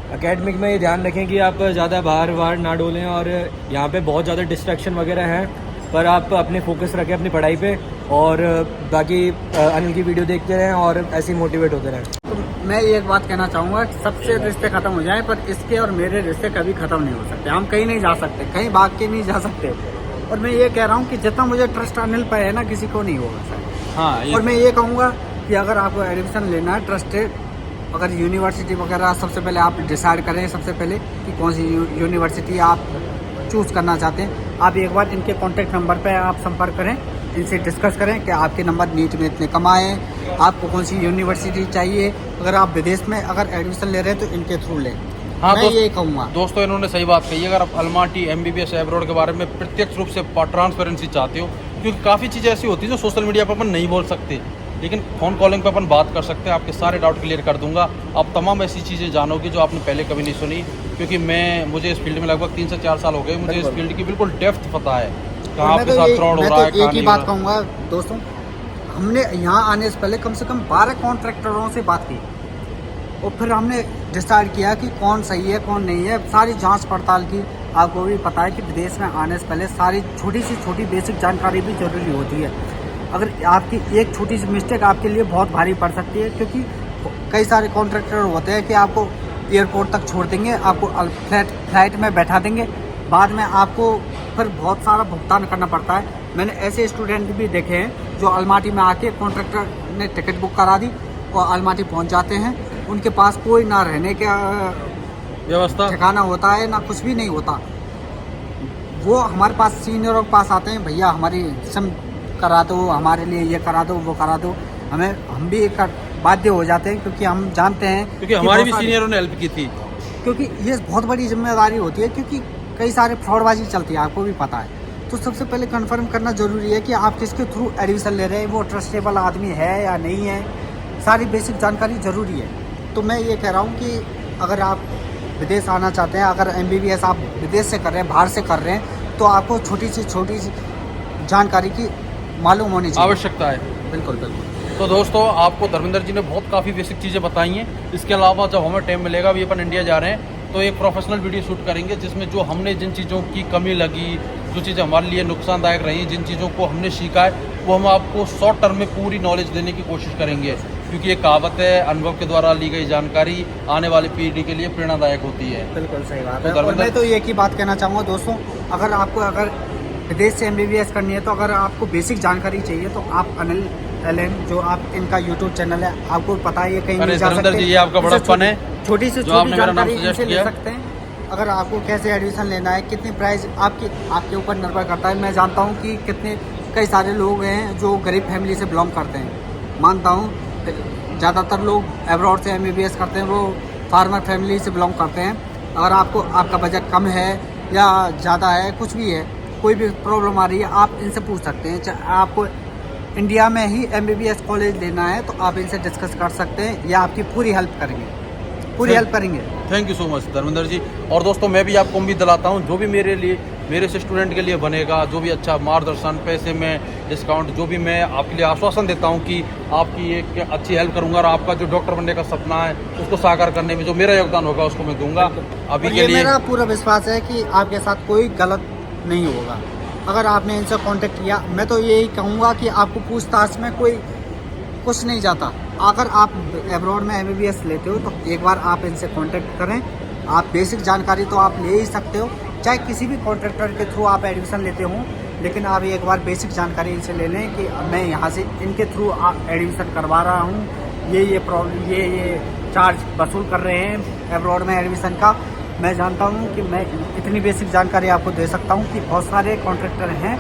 Academic में ये ध्यान रखें कि आप ज़्यादा बाहर ना डोलें, और यहाँ पे बहुत ज़्यादा डिस्ट्रैक्शन वगैरह हैं, पर आप अपने फोकस रखें अपनी पढ़ाई पे, और बाकी अनिल की वीडियो देखते रहें और ऐसे ही मोटिवेट होते रहें। तो मैं एक बात कहना चाहूँगा, सबसे रिश्ते ख़त्म हो जाएं, पर इसके और मेरे रिश्ते कभी ख़त्म नहीं हो सकते। हम कहीं नहीं जा सकते, कहीं भाग के नहीं जा सकते। और मैं ये कह रहा हूँ कि जितना मुझे ट्रस्ट अनिल पर है ना, किसी को नहीं होगा सर। हाँ, और मैं ये कहूँगा कि अगर आपको एडमिशन लेना है ट्रस्टेड, अगर यूनिवर्सिटी वगैरह, सबसे पहले आप डिसाइड करें सबसे पहले कि कौन सी यूनिवर्सिटी आप चूज़ करना चाहते हैं। आप एक बार इनके कॉन्टैक्ट नंबर पर आप संपर्क करें, इनसे डिस्कस करें कि आपके नंबर नीट में इतने कम आए हैं, आपको कौन सी यूनिवर्सिटी चाहिए। अगर आप विदेश में अगर एडमिशन ले रहे हैं तो इनके थ्रू लें। हाँ, मैं ये कहूँगा दोस्तों इन्होंने सही बात कही है। अगर आप अलमाटी MBBS एब्रॉड के बारे में प्रत्यक्ष रूप से ट्रांसपेरेंसी चाहते हो, क्योंकि काफ़ी चीज़ें ऐसी होती है जो सोशल मीडिया पर अपन नहीं बोल सकते, लेकिन फ़ोन कॉलिंग पर अपन बात कर सकते हैं। आपके सारे डाउट क्लियर कर दूंगा। आप तमाम ऐसी चीज़ें जानोगे जो आपने पहले कभी नहीं सुनी, क्योंकि मुझे इस फील्ड में लगभग 3 से 4 साल हो गए। मुझे इस फील्ड की बिल्कुल डेप्थ पता है, कहाँ आपके साथ फ्रॉड हो रहा है। एक ही बात कहूँगा दोस्तों, हमने यहाँ आने से पहले कम से कम 12 कॉन्ट्रैक्टरों से बात की, और फिर हमने डिसाइड किया कि कौन सही है कौन नहीं है। सारी जांच पड़ताल की। आपको भी पता है कि विदेश में आने से पहले सारी छोटी से छोटी बेसिक जानकारी भी जरूरी होती है। अगर आपकी एक छोटी सी मिस्टेक आपके लिए बहुत भारी पड़ सकती है, क्योंकि कई सारे कॉन्ट्रैक्टर होते हैं कि आपको एयरपोर्ट तक छोड़ देंगे, आपको फ्लाइट में बैठा देंगे, बाद में आपको फिर बहुत सारा भुगतान करना पड़ता है। मैंने ऐसे स्टूडेंट भी देखे हैं जो अलमाटी में आके कॉन्ट्रैक्टर ने टिकट बुक करा दी और अलमाटी पहुंच जाते हैं, उनके पास कोई ना रहने का व्यवस्था ठिकाना होता है ना कुछ भी नहीं होता। वो हमारे पास सीनियरों के पास आते हैं, भैया हमारी सम करा दो, हमारे लिए ये करा दो वो करा दो। हम भी बाध्य हो जाते हैं, क्योंकि हम जानते हैं क्योंकि हमारी भी सीनियरों ने हेल्प की थी। क्योंकि ये बहुत बड़ी जिम्मेदारी होती है, क्योंकि कई सारे फ्रॉडबाजी चलती है, आपको भी पता है। तो सबसे पहले कंफर्म करना ज़रूरी है कि आप किसके थ्रू एडमिशन ले रहे हैं, वो ट्रस्टेबल आदमी है या नहीं है। सारी बेसिक जानकारी ज़रूरी है। तो मैं ये कह रहा हूँ कि अगर आप विदेश आना चाहते हैं, अगर MBBS आप विदेश से कर रहे हैं, बाहर से कर रहे हैं, तो आपको छोटी सी जानकारी की मालूम होनी चाहिए, आवश्यकता है। बिल्कुल बिल्कुल। तो दोस्तों आपको धर्मेंद्र जी ने बहुत काफ़ी बेसिक चीज़ें बताई हैं। इसके अलावा जब हमें टाइम मिलेगा, अभी अपन इंडिया जा रहे हैं, तो एक प्रोफेशनल वीडियो शूट करेंगे जिसमें जो हमने जिन चीज़ों की कमी लगी, जो चीज़ें हमारे लिए नुकसानदायक रही, जिन चीज़ों को हमने सीखा है, वो हम आपको शॉर्ट टर्म में पूरी नॉलेज देने की कोशिश करेंगे। क्योंकि ये कहावत है, अनुभव के द्वारा ली गई जानकारी आने वाली पीढ़ी के लिए प्रेरणादायक होती है। बिल्कुल सही बात है। और मैं तो एक ही बात कहना चाहूँगा दोस्तों, अगर विदेश से MBBS करनी है, तो अगर आपको बेसिक जानकारी चाहिए तो आप अनिल LN, जो आप इनका YouTube चैनल है, आपको पता है ये कहीं नहीं जा सकते। ये आपका बड़ा फन है, छोटी से छोटी जानकारी इनसे ले किया। सकते हैं। अगर आपको कैसे एडमिशन लेना है, कितनी प्राइस आपके ऊपर निर्भर करता है। मैं जानता हूँ कि कई सारे लोग हैं जो गरीब फैमिली से बिलोंग करते हैं। मानता हूँ ज़्यादातर लोग एब्रॉड से MBBS करते हैं, वो फार्मर फैमिली से बिलोंग करते हैं। अगर आपका बजट कम है या ज़्यादा है, कुछ भी है, कोई भी प्रॉब्लम आ रही है, आप इनसे पूछ सकते हैं। आपको इंडिया में ही MBBS कॉलेज लेना है तो आप इनसे डिस्कस कर सकते हैं, या आपकी पूरी हेल्प करेंगे। Thank you so much Dharmendra ji. और दोस्तों मैं भी आपको उम्मीद दिलाता हूँ, जो भी मेरे से स्टूडेंट के लिए बनेगा, जो भी अच्छा मार्गदर्शन, पैसे में डिस्काउंट, जो भी मैं आपके लिए आश्वासन देता हूँ कि आपकी एक अच्छी हेल्प करूँगा, और आपका जो डॉक्टर बनने का सपना है उसको साकार करने में जो मेरा योगदान होगा उसको मैं दूंगा। अभी के लिए मेरा पूरा विश्वास है कि आपके साथ कोई गलत नहीं होगा। अगर आपने इनसे कांटेक्ट किया, मैं तो यही कहूँगा कि आपको पूछताछ में कोई कुछ नहीं जाता। अगर आप एब्रॉड में MBBS लेते हो तो एक बार आप इनसे कांटेक्ट करें। आप बेसिक जानकारी तो आप ले ही सकते हो, चाहे किसी भी कॉन्ट्रैक्टर के थ्रू आप एडमिशन लेते हो, लेकिन आप एक बार बेसिक जानकारी इनसे ले लें कि मैं यहाँ से इनके थ्रू एडमिशन करवा रहा हूँ, ये प्रॉब्लम, ये चार्ज वसूल कर रहे हैं एब्रॉड में एडमिशन का। मैं जानता हूँ कि मैं इतनी बेसिक जानकारी आपको दे सकता हूँ कि बहुत सारे कॉन्ट्रैक्टर हैं